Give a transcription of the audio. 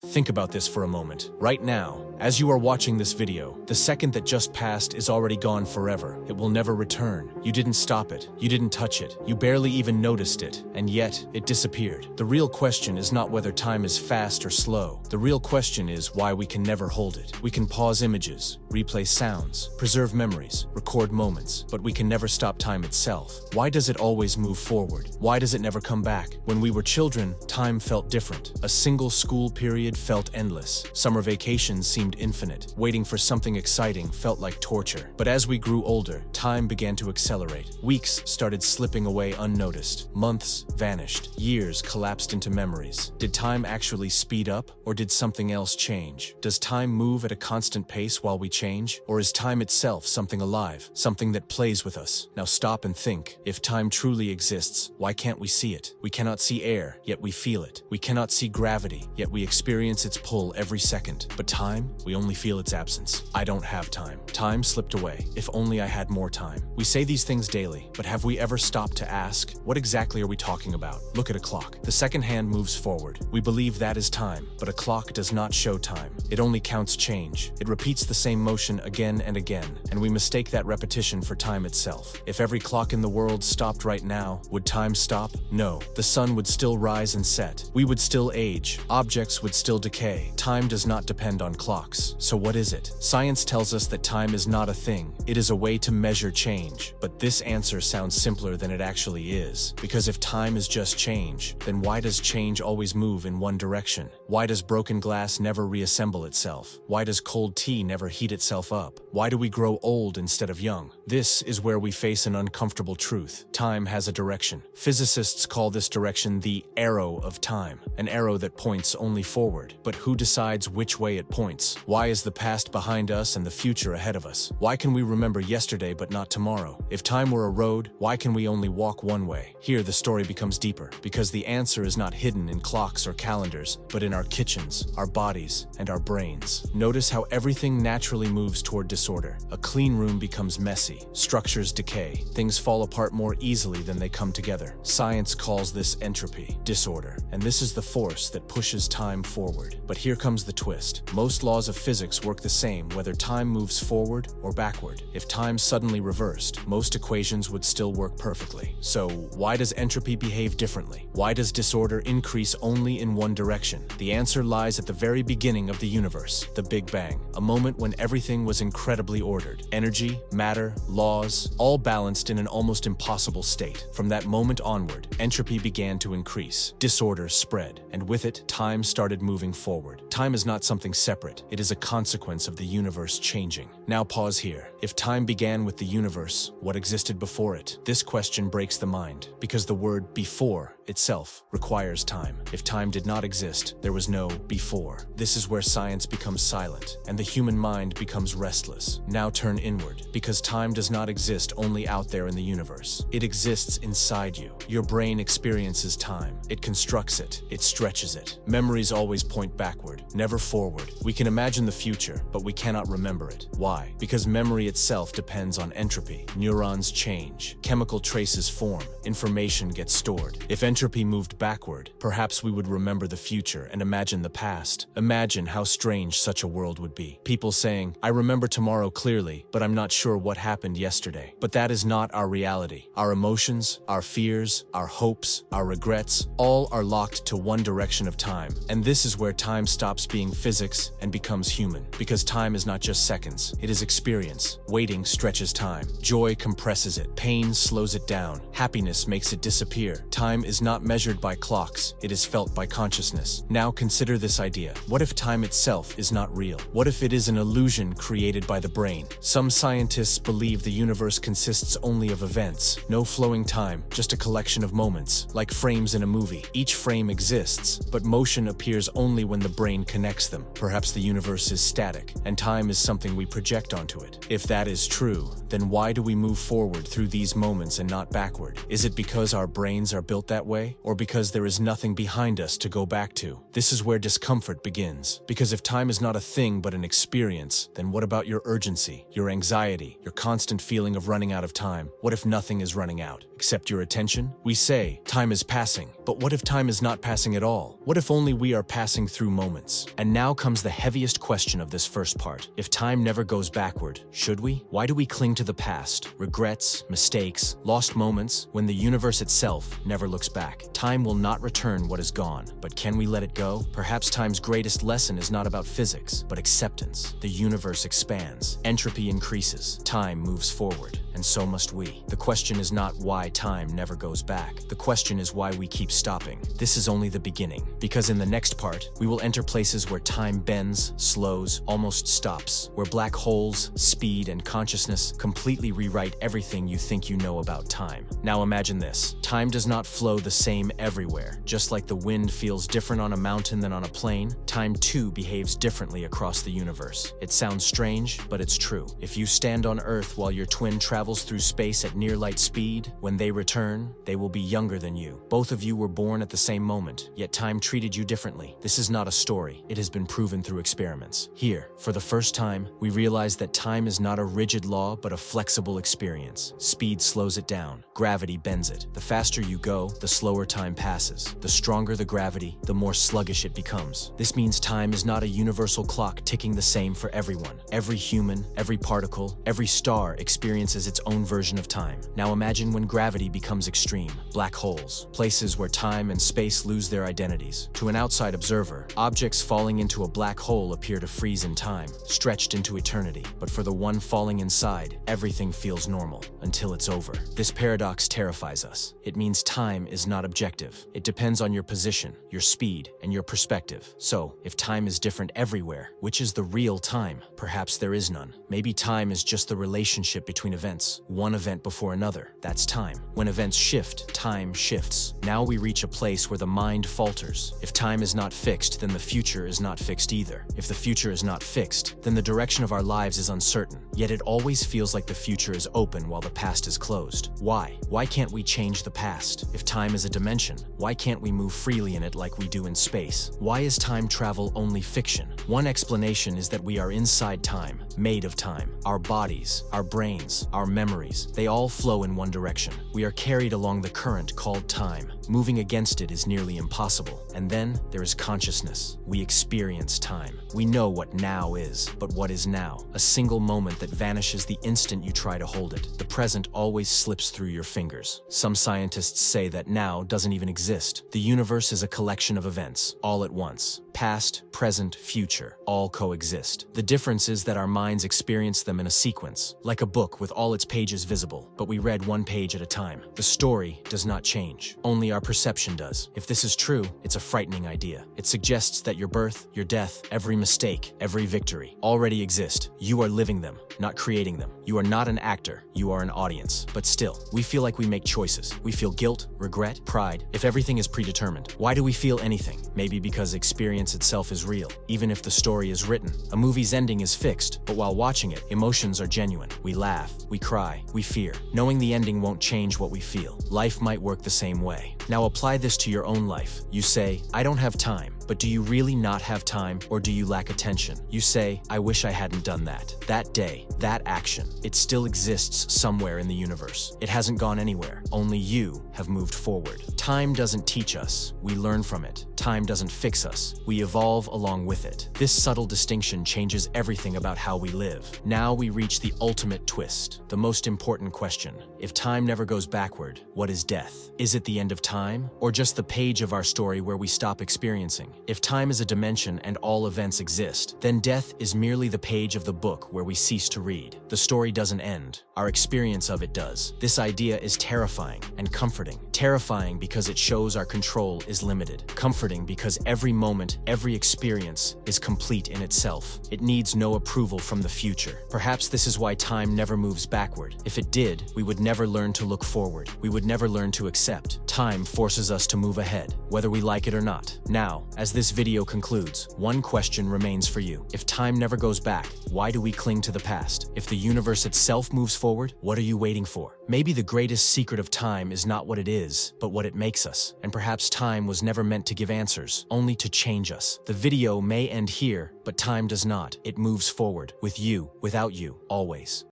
Think about this for a moment. Right now, as you are watching this video, the second that just passed is already gone forever. It will never return. You didn't stop it. You didn't touch it. You barely even noticed it. And yet, it disappeared. The real question is not whether time is fast or slow. The real question is why we can never hold it. We can pause images, replay sounds, preserve memories, record moments, but we can never stop time itself. Why does it always move forward? Why does it never come back? When we were children, time felt different. A single school period felt endless. Summer vacations seemed infinite. Waiting for something exciting felt like torture. But as we grew older, time began to accelerate. Weeks started slipping away unnoticed. Months vanished. Years collapsed into memories. Did time actually speed up, or did something else change? Does time move at a constant pace while we change? Or is time itself something alive, something that plays with us? Now stop and think. If time truly exists, why can't we see it? We cannot see air, yet we feel it. We cannot see gravity, yet we experience its pull every second. But time, we only feel its absence. I don't have time. Time slipped away. If only I had more time. We say these things daily, but have we ever stopped to ask, what exactly are we talking about? Look at a clock. The second hand moves forward. We believe that is time, but a clock does not show time. It only counts change. It repeats the same motion again and again, and we mistake that repetition for time itself. If every clock in the world stopped right now, would time stop? No. The sun would still rise and set. We would still age. Objects would still decay. Time does not depend on clocks. So what is it? Science tells us that time is not a thing. It is a way to measure change. But this answer sounds simpler than it actually is. Because if time is just change, then why does change always move in one direction? Why does broken glass never reassemble itself? Why does cold tea never heat itself up? Why do we grow old instead of young? This is where we face an uncomfortable truth. Time has a direction. Physicists call this direction the arrow of time, an arrow that points only forward. But who decides which way it points? Why is the past behind us and the future ahead of us? Why can we remember yesterday but not tomorrow? If time were a road, why can we only walk one way? Here the story becomes deeper, because the answer is not hidden in clocks or calendars, but in our kitchens, our bodies, and our brains. Notice how everything naturally moves toward disorder. A clean room becomes messy. Structures decay. Things fall apart more easily than they come together. Science calls this entropy, disorder, and this is the force that pushes time forward. But here comes the twist. Most laws of physics work the same whether time moves forward or backward. If time suddenly reversed, most equations would still work perfectly. So why does entropy behave differently? Why does disorder increase only in one direction? The answer lies at the very beginning of the universe, the Big Bang, a moment when everything was incredibly ordered. Energy, matter, laws, all balanced in an almost impossible state. From that moment onward, entropy began to increase. Disorder spread, and with it, time started moving forward. Time is not something separate. It is a consequence of the universe changing. Now pause here. If time began with the universe, what existed before it? This question breaks the mind, because the word before itself requires time. If time did not exist, there was no before. This is where science becomes silent, and the human mind becomes restless. Now turn inward, because time does not exist only out there in the universe. It exists inside you. Your brain experiences time. It constructs it. It stretches it. Memories always point backward, never forward. We can imagine the future, but we cannot remember it. Why? Because memory itself depends on entropy. Neurons change. Chemical traces form. Information gets stored. If entropy moved backward, perhaps we would remember the future and imagine the past. Imagine how strange such a world would be. People saying, I remember tomorrow clearly, but I'm not sure what happened yesterday. But that is not our reality. Our emotions, our fears, our hopes, our regrets, all are locked to one direction of time. And this is where time stops being physics and becomes human. Because time is not just seconds, it is experience. Waiting stretches time. Joy compresses it. Pain slows it down. Happiness makes it disappear. Time is not measured by clocks, it is felt by consciousness. Now consider this idea. What if time itself is not real? What if it is an illusion created by the brain? Some scientists believe the universe consists only of events, no flowing time, just a collection of moments, like frames in a movie. Each frame exists, but motion appears only when the brain connects them. Perhaps the universe is static, and time is something we project onto it. If that is true, then why do we move forward through these moments and not backward? Is it because our brains are built that way, or because there is nothing behind us to go back to? This is where discomfort begins. Because if time is not a thing but an experience, then what about your urgency, your anxiety, your constant constant feeling of running out of time. What if nothing is running out, except your attention? We say, time is passing, but what if time is not passing at all? What if only we are passing through moments? And now comes the heaviest question of this first part. If time never goes backward, should we? Why do we cling to the past, regrets, mistakes, lost moments, when the universe itself never looks back? Time will not return what is gone, but can we let it go? Perhaps time's greatest lesson is not about physics, but acceptance. The universe expands, entropy increases, time moves forward, and so must we. The question is not why time never goes back. The question is why we keep stopping. This is only the beginning, because in the next part, we will enter places where time bends, slows, almost stops, where black holes, speed, and consciousness completely rewrite everything you think you know about time. Now imagine this. Time does not flow the same everywhere. Just like the wind feels different on a mountain than on a plain, time too behaves differently across the universe. It sounds strange, but it's true. If you stand on Earth while your twin travels through space at near light speed, when they return, they will be younger than you. Both of you were born at the same moment, yet time treated you differently. This is not a story. It has been proven through experiments. Here, for the first time, we realize that time is not a rigid law, but a flexible experience. Speed slows it down. Gravity bends it. The faster you go, the slower time passes. The stronger the gravity, the more sluggish it becomes. This means time is not a universal clock ticking the same for everyone. Every human, every particle, every star experiences its own version of time. Now imagine when gravity becomes extreme. Black holes, places where time and space lose their identities. To an outside observer, objects falling into a black hole appear to freeze in time, stretched into eternity. But for the one falling inside, everything feels normal until it's over. This paradox terrifies us. It means time is not objective. It depends on your position, your speed, and your perspective. So, if time is different everywhere, which is the real time? Perhaps there is none. Maybe time is just the relationship between events, one event before another. That's time. When events shift, time shifts. Now we reach a place where the mind falters. If time is not fixed, then the future is not fixed either. If the future is not fixed, then the direction of our lives is uncertain. Yet it always feels like the future is open while the past is closed. Why? Why can't we change the past? If time is a dimension, why can't we move freely in it like we do in space? Why is time travel only fiction? One explanation is that we are inside time, made of time. Our bodies, our brains, our memories, they all flow in one direction. We are carried along the current called time. Moving against it is nearly impossible. And then there is consciousness. We experience time. We know what now is, but what is now? A single moment that vanishes the instant you try to hold it. The present always slips through your fingers. Some scientists say that now doesn't even exist. The universe is a collection of events, all at once. Past, present, future, all coexist. The difference is that our minds experience them in a sequence, like a book with all its pages visible, but we read one page at a time. The story does not change, only our perception does. If this is true, it's a frightening idea. It suggests that your birth, your death, every mistake, every victory already exist. You are living them, not creating them. You are not an actor, you are an audience. But still, we feel like we make choices. We feel guilt, regret, pride. If everything is predetermined, why do we feel anything? Maybe because experience itself is real, even if the story is written. A movie's ending is fixed, but while watching it, emotions are genuine. We laugh, we cry, we fear. Knowing the ending won't change what we feel. Life might work the same way. Now apply this to your own life. You say, I don't have time. But do you really not have time, or do you lack attention? You say, I wish I hadn't done that. That day, that action, it still exists somewhere in the universe. It hasn't gone anywhere. Only you have moved forward. Time doesn't teach us. We learn from it. Time doesn't fix us. We evolve along with it. This subtle distinction changes everything about how we live. Now we reach the ultimate twist, the most important question. If time never goes backward, what is death? Is it the end of time, or just the page of our story where we stop experiencing? If time is a dimension and all events exist, then death is merely the page of the book where we cease to read. The story doesn't end. Our experience of it does. This idea is terrifying and comforting. Terrifying because it shows our control is limited. Comforting because every moment, every experience is complete in itself. It needs no approval from the future. Perhaps this is why time never moves backward. If it did, we would never learn to look forward. We would never learn to accept. Time forces us to move ahead, whether we like it or not. Now, as this video concludes, one question remains for you. If time never goes back, why do we cling to the past? If the universe itself moves forward, what are you waiting for? Maybe the greatest secret of time is not what it is, but what it makes us. And perhaps time was never meant to give answers, only to change us. The video may end here, but time does not. It moves forward, with you, without you, always.